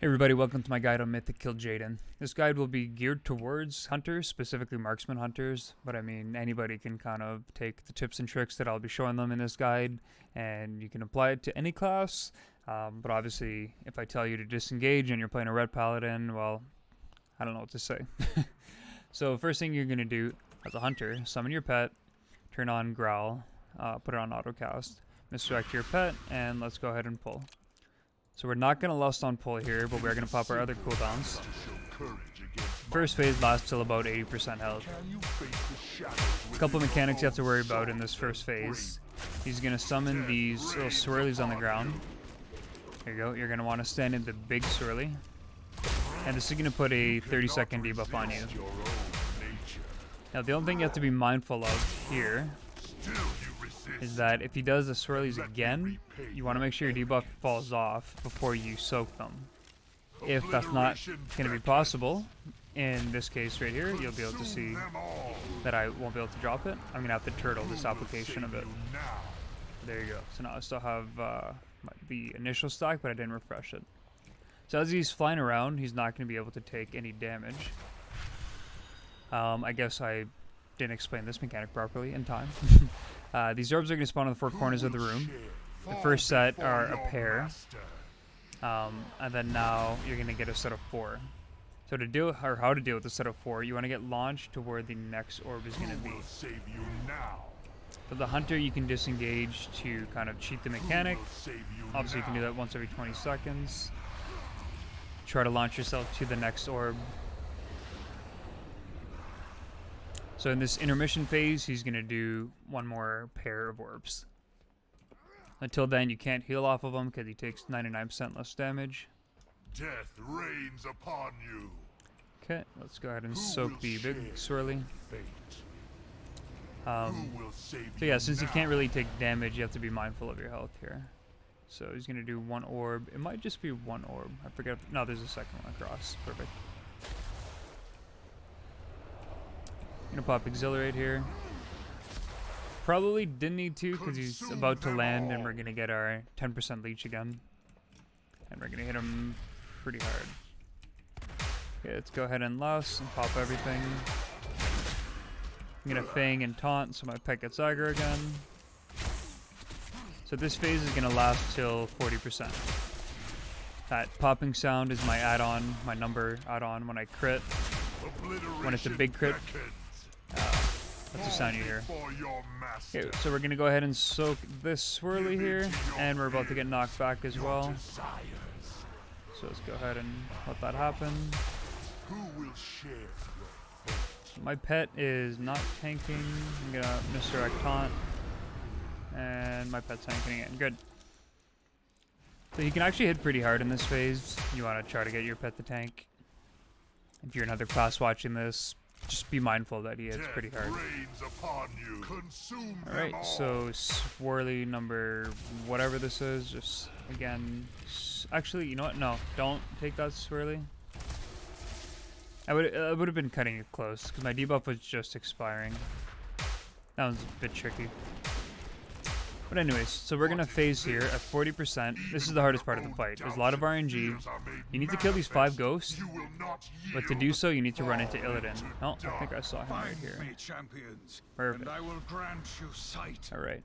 Hey everybody, welcome to my guide on Mythic Kil'jaeden. This guide will be geared towards hunters, specifically marksman hunters, but I mean anybody can kind of take the tips and tricks that I'll be showing them in this guide and you can apply it to any class, but obviously if I tell you to disengage and you're playing a red paladin, well, I don't know what to say. So first thing you're going to do as a hunter, summon your pet, turn on growl, put it on autocast, misdirect your pet, and let's go ahead and pull. So we're not going to lust on pull here, but we're going to pop our other cooldowns. First phase lasts till about 80% health. A couple mechanics you have to worry about in this first phase. He's going to summon these little swirlies on the ground. There you go. You're going to want to stand in the big swirly. And this is going to put a 30-second debuff on you. Now the only thing you have to be mindful of here is that if he does the swirlies again, you want to make sure your debuff falls off before you soak them. If that's not going to be possible, in this case right here, you'll be able to see that I won't be able to drop it. I'm going to have to turtle this application of it. There you go. So now I still have the initial stack, but I didn't refresh it. So as he's flying around, he's not going to be able to take any damage. I guess I didn't explain this mechanic properly in time. These orbs are going to spawn on the four corners of the room. The first set are a pair, and then now you're going to get a set of 4. So to deal, or how to deal with a set of 4, you want to get launched to where the next orb is going to be. For the hunter, you can disengage to kind of cheat the mechanic. Obviously, you can do that once every 20 seconds. Try to launch yourself to the next orb. So in this intermission phase, he's going to do one more pair of orbs. Until then, you can't heal off of him because he takes 99% less damage. Death reigns upon you. Okay, let's go ahead and soak the big swirly. So yeah, since he can't really take damage, you have to be mindful of your health here. So he's going to do one orb. It might just be one orb. I forget. No, there's a second one across. Perfect. Gonna pop Exhilarate here. Probably didn't need to because he's about to land and we're gonna get our 10% leech again. And we're gonna hit him pretty hard. Okay, let's go ahead and lust and pop everything. I'm gonna Fang and Taunt so my pet gets aggro again. So this phase is gonna last till 40%. That popping sound is my add-on, my number add-on when I crit. When it's a big crit. That's the sound you hear. Okay, so we're going to go ahead and soak this swirly here, and we're about to get knocked back as well. So let's go ahead and let that happen. My pet is not tanking. I'm going to misdirect taunt, and my pet's tanking again. Good. So you can actually hit pretty hard in this phase. You want to try to get your pet to tank. If you're another class watching this, just be mindful that he hits pretty hard. Alright, so swirly number whatever this is, just again, actually, you know what, no, don't take that swirly. I would have been cutting it close, because my debuff was just expiring. That was a bit tricky. But anyways, so we're going to phase here at 40%. This is the hardest part of the fight. There's a lot of RNG. You need to kill these 5 ghosts, but to do so, you need to run into Illidan. Oh, I think I saw him right here. Perfect. Alright.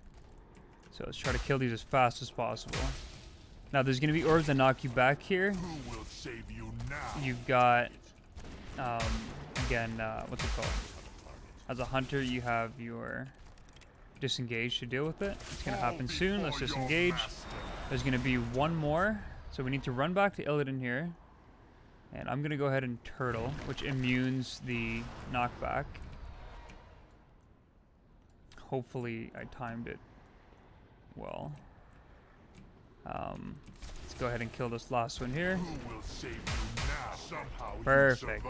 So let's try to kill these as fast as possible. Now, there's going to be orbs that knock you back here. You've got, again, what's it called? As a hunter, you have your disengage to deal with it. It's going to happen soon. Let's disengage. There's going to be one more. So we need to run back to Illidan here. And I'm going to go ahead and turtle, which immunes the knockback. Hopefully I timed it well. Let's go ahead and kill this last one here. Perfect.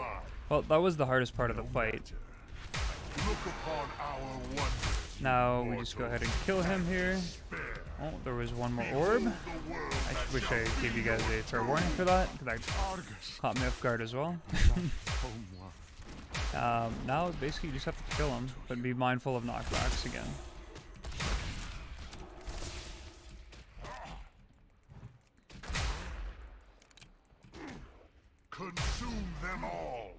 Well, that was the hardest part of the fight. Now we just go ahead and kill him here. Oh, there was one more orb. I wish I gave you guys a fair warning for that, because that caught me off guard as well. Now basically you just have to kill him, but be mindful of knockbacks again. them all.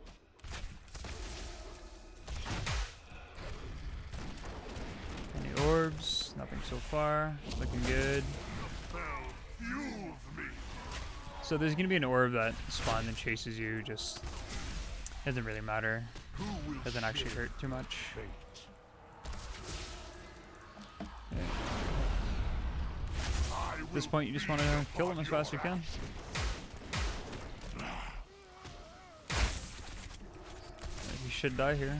Any orbs? Nothing so far. Looking good. Spell fuels me. So there's gonna be an orb that spawns and chases you. Just doesn't really matter. Who will Doesn't actually share hurt too much. fate? At this point, you just want to kill them as fast as you can. He should die here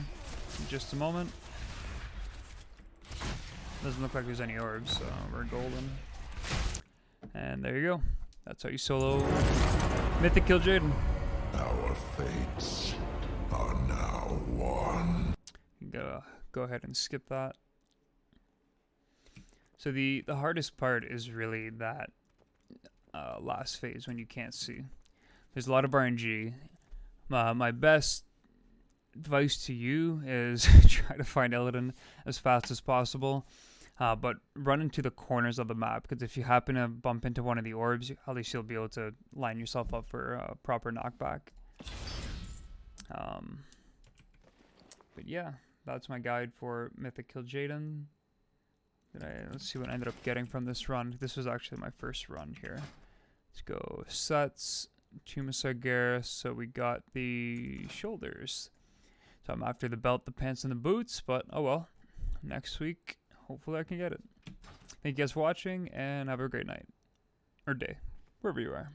in just a moment. Doesn't look like there's any orbs, so we're golden. And there you go. That's how you solo Mythic Kil'jaeden. Our fates are now one. You gotta go ahead and skip that. So the hardest part is really that last phase when you can't see. There's a lot of RNG. My best advice to you is try to find Illidan as fast as possible, but run into the corners of the map, because if you happen to bump into one of the orbs, at least you'll be able to line yourself up for a proper knockback. But yeah, that's my guide for Mythic Kil'jaeden. Let's see what I ended up getting from this run. This was actually my first run here. Let's go sets, Tumasagara. So we got the shoulders. So I'm after the belt, the pants, and the boots, but oh well. Next week, hopefully I can get it. Thank you guys for watching, and have a great night. Or day, wherever you are.